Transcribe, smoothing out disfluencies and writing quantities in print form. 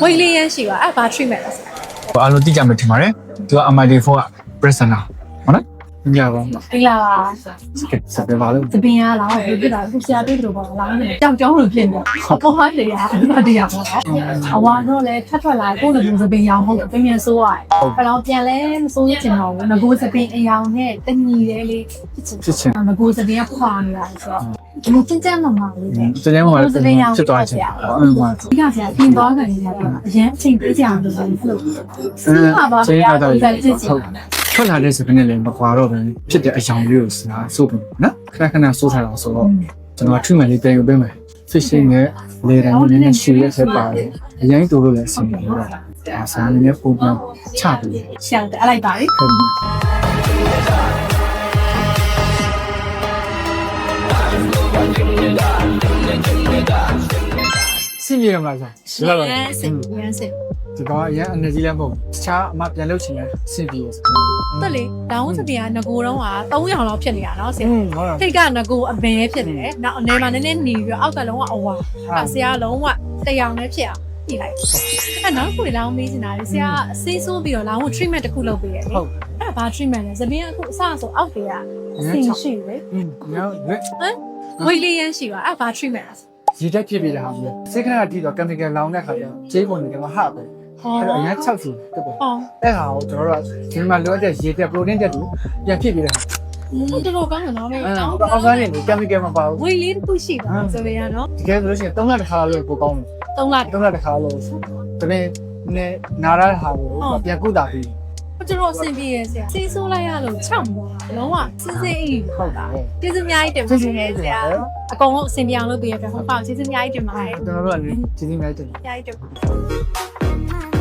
ဝိတ်လေးရမ်းရှိပါအဲ့ဘာ treatment လဲ အားလုံးသိကြမယ်ထင်ပါတယ်သူက MID4 က Presenter ဟုတ်နော်ညပါမှာ ဒီလာပါ စပယ်ပါလို့ သပင်ရလားဘယ်ဖြစ်တာခုဆရာတွေ့တယ်ပေါ့လားကြောင်ကြောင်လို့ဖြစ်နေအပေါ်ဟာလေရအတရားပေါ့အဝါတော့လည်းထပ်လာကိုယ်လိုသပင်ရောင်ဟုတ်တယ်ပြန်ဆိုးရတယ်အဲ့တော့ပြန်လဲမဆိုးရချင်တော့ဘူးငကိုသပင်အယောင်နဲ့တညီလေးလေးဖြစ်ချင်ငကိုသပင်ကဖွာနေတာဆိုတော့ဒီလိုကျန်းမာလေးတဲ့ ကျန်းမာဖြစ်သွားချင်ဟုတ်ပါ ဒီကဆရာပြင်သွားကြနေတာအရင်အချိန်ပေးကြအောင်လို့လို့စဉ်းစားပါဗျာဟုတ်ထွက်လာတဲ့စပင်းနဲ့လည်းမကွာတော့ဘူးဖြစ်တဲ့အယောင်လေးကိုစားစိုးပြီနော်ခဏခဏစိုးထားတော့ဆိုတော့ကျွန်တော် treatment လေးပြန်ယူပေးမယ် fishing နဲ့လေတန်းနဲ့ရှူရက်ဆက်ပါတယ်အရင်တူလို့လည်းဆင်ပြေတော့ဒါစားနေပုံမှန်ချပြီး ရှောက်တယ်အလိုက်ပါလေဆင်ပြေရမှာလားဒီလိုပါ ရမ်းစစ် ဒီကောင်အရင် energy လည်းမဟုတ်တခြားအမပြန်လုပ်ချင်တယ်ဆင်ပြေ တက်လေဒေါင်းစပီကငကိုတော့က300လောက်ဖြစ်နေတာနော်ဆရာ ဟုတ်လား ထိတ်ကငကိုအမဲဖြစ်နေတယ်နောက်အနေမှာနည်းနည်းหนีပြီးအောက်ကလုံးကအဝါဆရာလုံးဝတရားနဲ့ဖြစ်အောင်ကြည့်လိုက်အဲ့နောက်ခုလောင်းမေးနေတာလေဆရာဆေးဆိုးပြီးတော့လောင်းကို treatment တစ်ခုလုပ်ပေးရတယ်ဟုတ်အဲ့ဒါဘာ treatment လဲစပင်းအခုအစဆိုအောက်တွေကဆင်ရှိတယ် ညောင်းဝက် ဝိတ်လေးရမ်းရှိပါအဲ့ဘာ treatment လဲ ရေတက်ဖြစ်ပြီးတာဟာမျိုးစိတ်ခဏတီးတော့ chemical လောင်တဲ့ခါကျတော့ဂျေးပုံတွေကမဟပဲအဲ့တော့အရင်6စီတက်ပေါ့အဲ့ဟာကိုကျွန်တော်တို့ကဒီမှာလိုအပ်တဲ့ရေတက် protein တက်တူပြန်ဖြစ်ပြီးတာ တော်တော်ကောင်းတယ်နော်မေတောင်း အောက်ကနေ chemical မပါဘူး ဝိတ်လေးတစ်ခုရှိပါဆိုရရနော် တကယ်ဆိုလို့ရှိရင်3လတစ်ခါလို့ပိုကောင်းတယ် 3လ 3လတစ်ခါလို့တပင်းနဲ့နားရတဲ့ဟာကိုပြန်ကုတာပြီး ကျွန်တော်အဆင်ပြေရဲ့ဆရာဆေးဆိုးလိုက်ရလို့ချောက်သွားလုံးဝစစ်စစ်အေးဟုတ်တာကျေးဇူးအများကြီးတင်ပါတယ်ဆရာအကုန်လုံးအဆင်ပြေအောင်လုပ်ပေးရတဲ့ဟုတ်ပါကျေးဇူးအများကြီးတင်ပါတယ် ကျွန်တော်တို့ကလည်းကျေးဇူးများတင် အများကြီးတင်